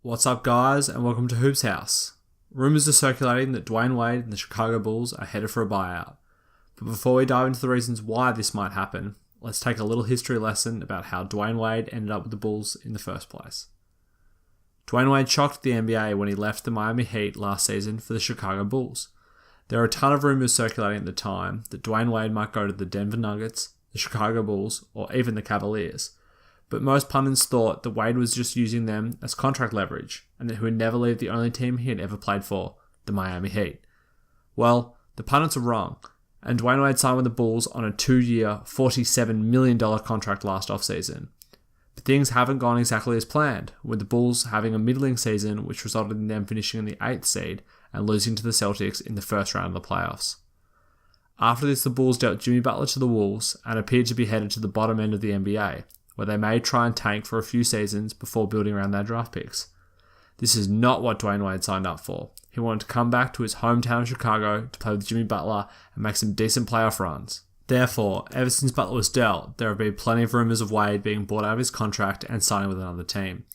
What's up, guys, and welcome to Hoops House. Rumours are circulating that Dwayne Wade and the Chicago Bulls are headed for a buyout. But before we dive into the reasons why this might happen, let's take a little history lesson about how Dwayne Wade ended up with the Bulls in the first place. Dwayne Wade shocked the NBA when he left the Miami Heat last season for the Chicago Bulls. There were a ton of rumours circulating at the time that Dwayne Wade might go to the Denver Nuggets, the Chicago Bulls, or even the Cavaliers. But most pundits thought that Wade was just using them as contract leverage, and that he would never leave the only team he had ever played for, the Miami Heat. Well, the pundits are wrong, and Dwayne Wade signed with the Bulls on a 2-year, $47 million contract last offseason. But things haven't gone exactly as planned, with the Bulls having a middling season which resulted in them finishing in the 8th seed and losing to the Celtics in the first round of the playoffs. After this, the Bulls dealt Jimmy Butler to the Wolves and appeared to be headed to the bottom end of the NBA, where they may try and tank for a few seasons before building around their draft picks. This is not what Dwayne Wade signed up for. He wanted to come back to his hometown of Chicago to play with Jimmy Butler and make some decent playoff runs. Therefore, ever since Butler was dealt, there have been plenty of rumours of Wade being bought out of his contract and signing with another team.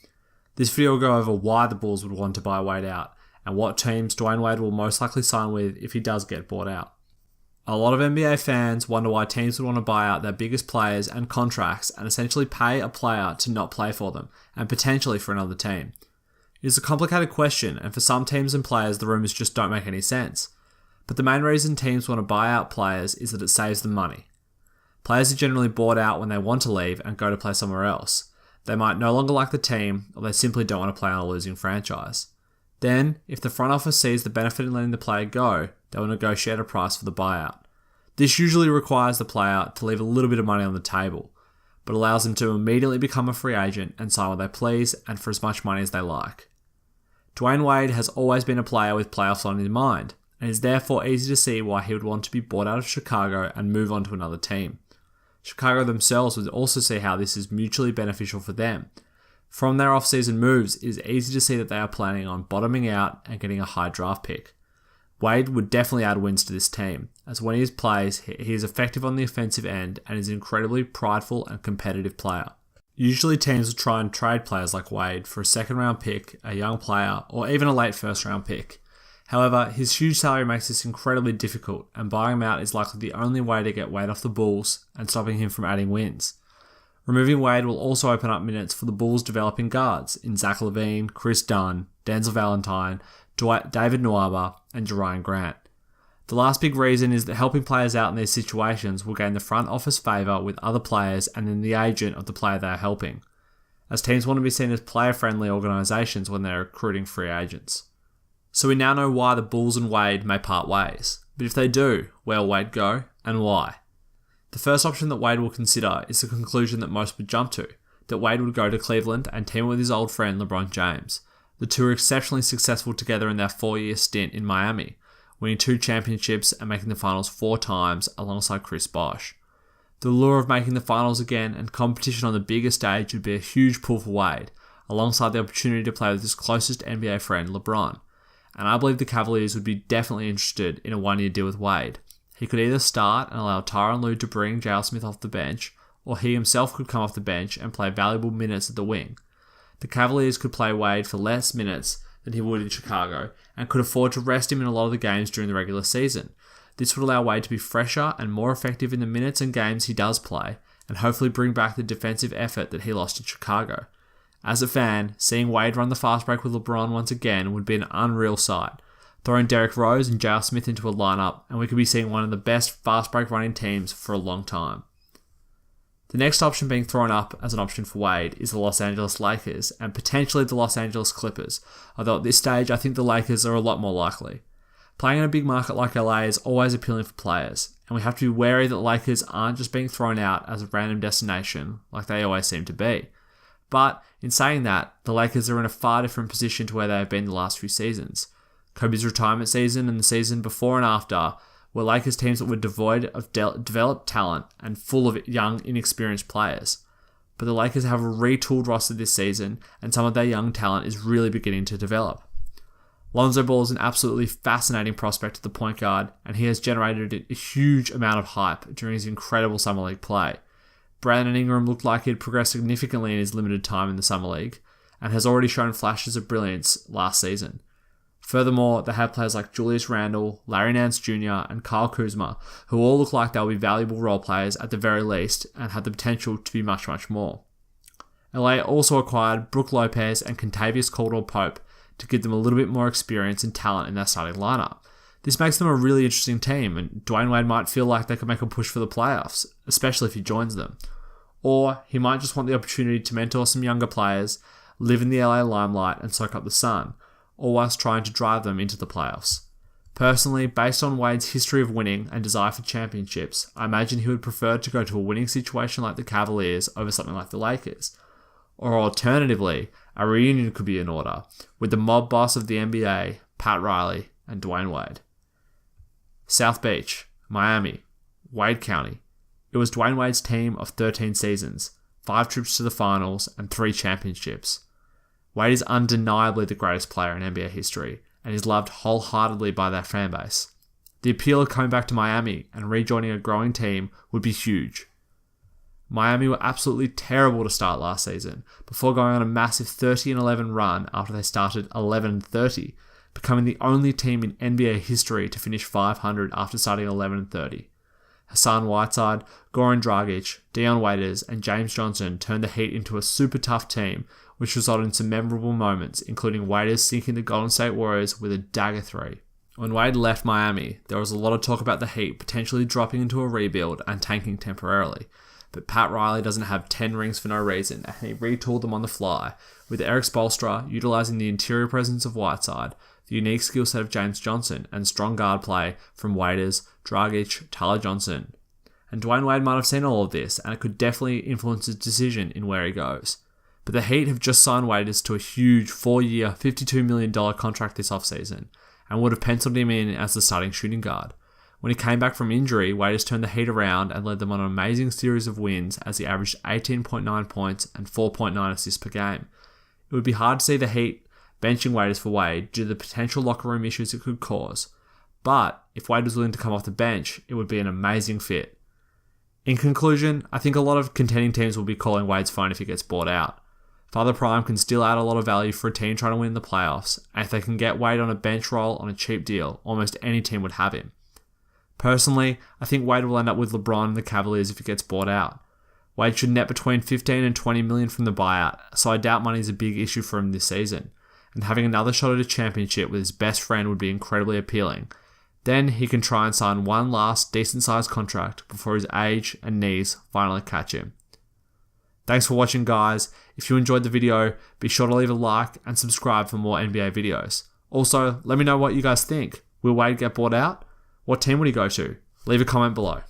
This video will go over why the Bulls would want to buy Wade out, and what teams Dwayne Wade will most likely sign with if he does get bought out. A lot of NBA fans wonder why teams would want to buy out their biggest players and contracts and essentially pay a player to not play for them, and potentially for another team. It is a complicated question, and for some teams and players the rumours just don't make any sense. But the main reason teams want to buy out players is that it saves them money. Players are generally bought out when they want to leave and go to play somewhere else. They might no longer like the team, or they simply don't want to play on a losing franchise. Then, if the front office sees the benefit in letting the player go, they will negotiate a price for the buyout. This usually requires the player to leave a little bit of money on the table, but allows them to immediately become a free agent and sign what they please and for as much money as they like. Dwayne Wade has always been a player with playoffs on his mind, and it is therefore easy to see why he would want to be bought out of Chicago and move on to another team. Chicago themselves would also see how this is mutually beneficial for them. From their off-season moves, it is easy to see that they are planning on bottoming out and getting a high draft pick. Wade would definitely add wins to this team, as when he plays, he is effective on the offensive end and is an incredibly prideful and competitive player. Usually teams will try and trade players like Wade for a second-round pick, a young player, or even a late first-round pick. However, his huge salary makes this incredibly difficult, and buying him out is likely the only way to get Wade off the Bulls and stopping him from adding wins. Removing Wade will also open up minutes for the Bulls' developing guards in Zach LaVine, Chris Dunn, Denzel Valentine, David Nwaba, and Jerian Grant. The last big reason is that helping players out in these situations will gain the front office favour with other players and then the agent of the player they are helping, as teams want to be seen as player-friendly organisations when they're recruiting free agents. So we now know why the Bulls and Wade may part ways, but if they do, where will Wade go, and why? The first option that Wade will consider is the conclusion that most would jump to, that Wade would go to Cleveland and team with his old friend LeBron James. The two are exceptionally successful together in their 4-year stint in Miami, winning 2 championships and making the finals 4 times alongside Chris Bosh. The lure of making the finals again and competition on the biggest stage would be a huge pull for Wade, alongside the opportunity to play with his closest NBA friend LeBron. And I believe the Cavaliers would be definitely interested in a 1-year deal with Wade. He could either start and allow Tyronn Lue to bring J.R. Smith off the bench, or he himself could come off the bench and play valuable minutes at the wing. The Cavaliers could play Wade for less minutes than he would in Chicago, and could afford to rest him in a lot of the games during the regular season. This would allow Wade to be fresher and more effective in the minutes and games he does play, and hopefully bring back the defensive effort that he lost in Chicago. As a fan, seeing Wade run the fast break with LeBron once again would be an unreal sight. Throwing Derrick Rose and J.R. Smith into a lineup, and we could be seeing one of the best fast break running teams for a long time. The next option being thrown up as an option for Wade is the Los Angeles Lakers and potentially the Los Angeles Clippers, although at this stage I think the Lakers are a lot more likely. Playing in a big market like LA is always appealing for players, and we have to be wary that the Lakers aren't just being thrown out as a random destination like they always seem to be. But in saying that, the Lakers are in a far different position to where they have been the last few seasons. Kobe's retirement season and the season before and after were Lakers teams that were devoid of developed talent and full of young, inexperienced players. But the Lakers have a retooled roster this season, and some of their young talent is really beginning to develop. Lonzo Ball is an absolutely fascinating prospect at the point guard, and he has generated a huge amount of hype during his incredible Summer League play. Brandon Ingram looked like he'd progressed significantly in his limited time in the Summer League, and has already shown flashes of brilliance last season. Furthermore, they have players like Julius Randle, Larry Nance Jr., and Kyle Kuzma, who all look like they'll be valuable role players at the very least and have the potential to be much, much more. LA also acquired Brook Lopez and Kentavious Caldwell-Pope to give them a little bit more experience and talent in their starting lineup. This makes them a really interesting team, and Dwayne Wade might feel like they could make a push for the playoffs, especially if he joins them. Or he might just want the opportunity to mentor some younger players, live in the LA limelight and soak up the sun, all whilst trying to drive them into the playoffs. Personally, based on Wade's history of winning and desire for championships, I imagine he would prefer to go to a winning situation like the Cavaliers over something like the Lakers. Or alternatively, a reunion could be in order, with the mob boss of the NBA, Pat Riley, and Dwayne Wade. South Beach, Miami, Wade County. It was Dwayne Wade's team of 13 seasons, 5 trips to the finals, and 3 championships. Wade is undeniably the greatest player in NBA history, and is loved wholeheartedly by their fanbase. The appeal of coming back to Miami and rejoining a growing team would be huge. Miami were absolutely terrible to start last season, before going on a massive 30-11 run after they started 11-30, becoming the only team in NBA history to finish 500 after starting 11-30. Hassan Whiteside, Goran Dragic, Dion Waiters, and James Johnson turned the Heat into a super tough team, which resulted in some memorable moments, including Waiters sinking the Golden State Warriors with a dagger 3. When Wade left Miami, there was a lot of talk about the Heat potentially dropping into a rebuild and tanking temporarily. But Pat Riley doesn't have 10 rings for no reason, and he retooled them on the fly, with Eric Spoelstra utilising the interior presence of Whiteside, the unique skill set of James Johnson, and strong guard play from Waiters, Dragic, Tyler Johnson. And Dwayne Wade might have seen all of this, and it could definitely influence his decision in where he goes. But the Heat have just signed Waiters to a huge 4-year, $52 million contract this offseason, and would have penciled him in as the starting shooting guard. When he came back from injury, Waiters turned the Heat around and led them on an amazing series of wins as he averaged 18.9 points and 4.9 assists per game. It would be hard to see the Heat benching Waiters for Wade due to the potential locker room issues it could cause. But if Wade was willing to come off the bench, it would be an amazing fit. In conclusion, I think a lot of contending teams will be calling Wade's phone if he gets bought out. Father Prime can still add a lot of value for a team trying to win the playoffs, and if they can get Wade on a bench role on a cheap deal, almost any team would have him. Personally, I think Wade will end up with LeBron and the Cavaliers if he gets bought out. Wade should net between 15 and 20 million from the buyout, so I doubt money is a big issue for him this season, and having another shot at a championship with his best friend would be incredibly appealing. Then he can try and sign one last decent-sized contract before his age and knees finally catch him. Thanks for watching, guys. If you enjoyed the video, be sure to leave a like and subscribe for more NBA videos. Also, let me know what you guys think. Will Wade get bought out? What team would he go to? Leave a comment below.